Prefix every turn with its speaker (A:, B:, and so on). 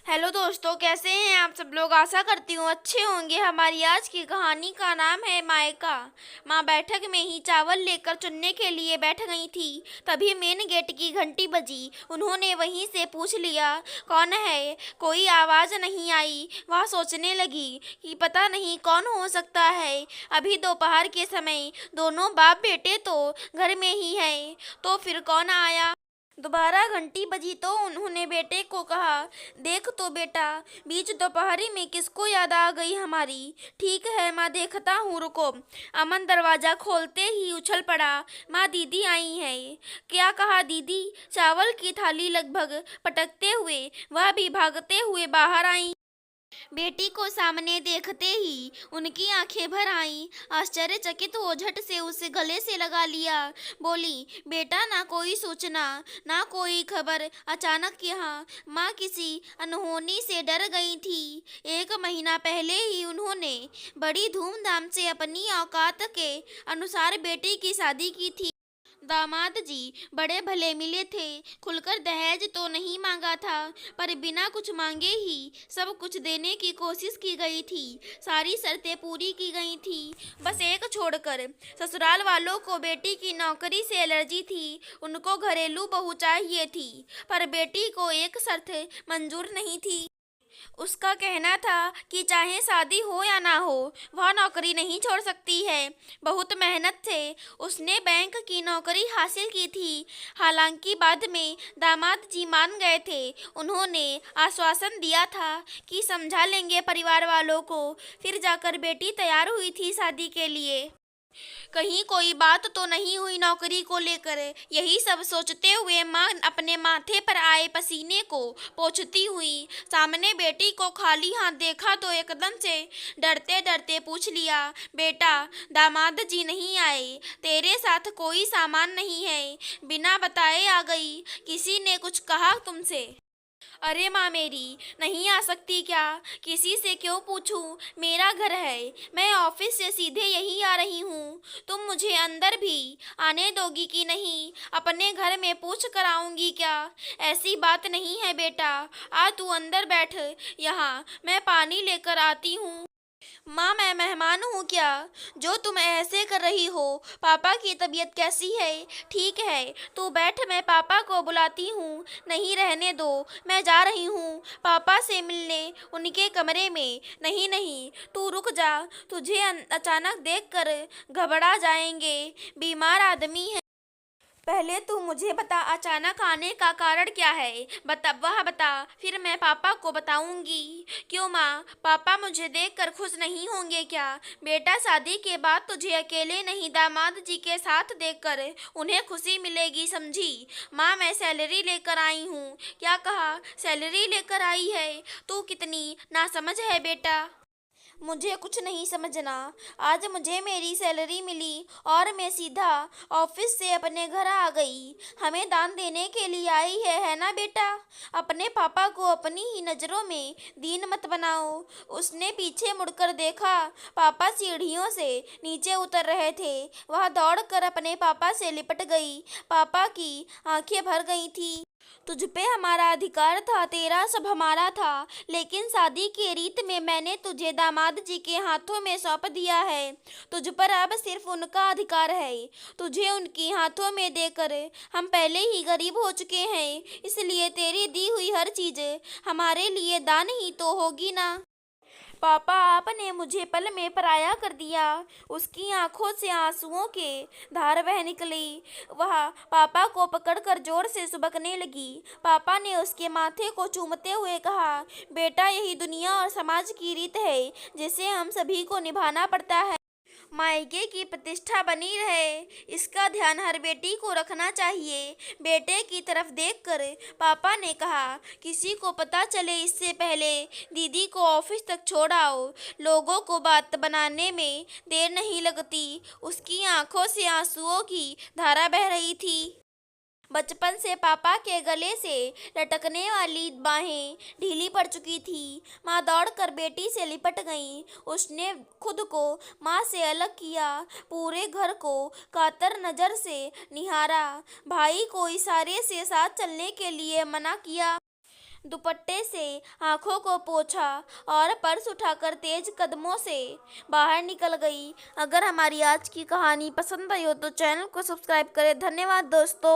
A: Hello दोस्तों, कैसे हैं आप सब लोग। आशा करती हूँ अच्छे होंगे। हमारी आज की कहानी का नाम है मायका। माँ बैठक में ही चावल लेकर चुनने के लिए बैठ गई थी। तभी मेन गेट की घंटी बजी। उन्होंने वहीं से पूछ लिया, कौन है। कोई आवाज़ नहीं आई। वह सोचने लगी कि पता नहीं कौन हो सकता है। अभी दोपहर के समय दोनों बाप बेटे तो घर में ही हैं, तो फिर कौन आया। दोबारा घंटी बजी तो उन्होंने बेटे को कहा, देख तो बेटा, बीच दोपहरी में किसको याद आ गई हमारी। ठीक है माँ, देखता हूँ, रुको। अमन दरवाज़ा खोलते ही उछल पड़ा। माँ, दीदी आई हैं। क्या कहा दीदी। चावल की थाली लगभग पटकते हुए वह भी भागते हुए बाहर आई। बेटी को सामने देखते ही उनकी आंखें भर आईं। आश्चर्यचकित हो झट से उसे गले से लगा लिया। बोली, बेटा, ना कोई सूचना, ना कोई खबर। अचानक यहाँ माँ किसी अनहोनी से डर गई थी। 1 महीना पहले ही उन्होंने बड़ी धूमधाम से अपनी औकात के अनुसार बेटी की शादी की थी। दामाद जी बड़े भले मिले थे। खुलकर दहेज तो नहीं मांगा था, पर बिना कुछ मांगे ही सब कुछ देने की कोशिश की गई थी। सारी शर्तें पूरी की गई थी, बस एक छोड़कर। ससुराल वालों को बेटी की नौकरी से एलर्जी थी। उनको घरेलू बहू चाहिए थी, पर बेटी को एक शर्त मंजूर नहीं थी। उसका कहना था कि चाहे शादी हो या ना हो, वह नौकरी नहीं छोड़ सकती है। बहुत मेहनत से उसने बैंक की नौकरी हासिल की थी। हालांकि बाद में दामाद जी मान गए थे। उन्होंने आश्वासन दिया था कि समझा लेंगे परिवार वालों को। फिर जाकर बेटी तैयार हुई थी शादी के लिए। कहीं कोई बात तो नहीं हुई नौकरी को लेकर। यही सब सोचते हुए माँ अपने माथे पर आए पसीने को पोंछती हुई सामने बेटी को खाली हाथ देखा तो एकदम से डरते डरते पूछ लिया, बेटा, दामाद जी नहीं आए। तेरे साथ कोई सामान नहीं है, बिना बताए आ गई। किसी ने कुछ कहा तुमसे। अरे माँ मेरी, नहीं आ सकती क्या। किसी से क्यों पूछूं, मेरा घर है। मैं ऑफिस से सीधे यही आ रही हूँ। तुम मुझे अंदर भी आने दोगी कि नहीं। अपने घर में पूछ कर आऊँगी क्या। ऐसी बात नहीं है बेटा, आ तू अंदर बैठ। यहाँ मैं पानी लेकर आती हूँ। माँ, मैं मेहमान हूँ क्या, जो तुम ऐसे कर रही हो। पापा की तबीयत कैसी है। ठीक है, तू बैठ, मैं पापा को बुलाती हूँ। नहीं, रहने दो, मैं जा रही हूँ पापा से मिलने उनके कमरे में। नहीं नहीं, तू रुक जा, तुझे अचानक देखकर घबरा जाएंगे। बीमार आदमी है। पहले तू मुझे बता, अचानक आने का कारण क्या है। बता, वह बता, फिर मैं पापा को बताऊंगी। क्यों माँ, पापा मुझे देखकर खुश नहीं होंगे क्या। बेटा, शादी के बाद तुझे अकेले नहीं, दामाद जी के साथ देखकर उन्हें खुशी मिलेगी, समझी। माँ, मैं सैलरी लेकर आई हूँ। क्या कहा, सैलरी लेकर आई है। तू कितनी नासमझ है बेटा। मुझे कुछ नहीं समझना। आज मुझे मेरी सैलरी मिली और मैं सीधा ऑफिस से अपने घर आ गई। हमें दान देने के लिए आई है ना बेटा। अपने पापा को अपनी ही नज़रों में दीन मत बनाओ। उसने पीछे मुड़कर देखा। पापा सीढ़ियों से नीचे उतर रहे थे। वह दौड़कर अपने पापा से लिपट गई। पापा की आंखें भर गई थी। तुझ पे हमारा अधिकार था, तेरा सब हमारा था, लेकिन शादी की रीत में मैंने तुझे दामाद जी के हाथों में सौंप दिया है। तुझ पर अब सिर्फ उनका अधिकार है। तुझे उनकी हाथों में देकर हम पहले ही गरीब हो चुके हैं, इसलिए तेरी दी हुई हर चीज़ हमारे लिए दान ही तो होगी ना। पापा, आपने मुझे पल में पराया कर दिया। उसकी आंखों से आंसुओं के धार बह निकली। वह पापा को पकड़कर जोर से सुबकने लगी। पापा ने उसके माथे को चूमते हुए कहा, बेटा, यही दुनिया और समाज की रीत है, जिसे हम सभी को निभाना पड़ता है। मायके की प्रतिष्ठा बनी रहे, इसका ध्यान हर बेटी को रखना चाहिए। बेटे की तरफ देखकर पापा ने कहा, किसी को पता चले इससे पहले दीदी को ऑफिस तक छोड़ आओ। लोगों को बात बनाने में देर नहीं लगती। उसकी आंखों से आंसुओं की धारा बह रही थी। बचपन से पापा के गले से लटकने वाली बाहें ढीली पड़ चुकी थी। माँ दौड़कर बेटी से लिपट गई। उसने खुद को माँ से अलग किया। पूरे घर को कातर नज़र से निहारा। भाई को इशारे से साथ चलने के लिए मना किया। दुपट्टे से आंखों को पोंछा और पर्स उठाकर तेज कदमों से बाहर निकल गई। अगर हमारी आज की कहानी पसंद आई हो तो चैनल को सब्सक्राइब करें। धन्यवाद दोस्तों।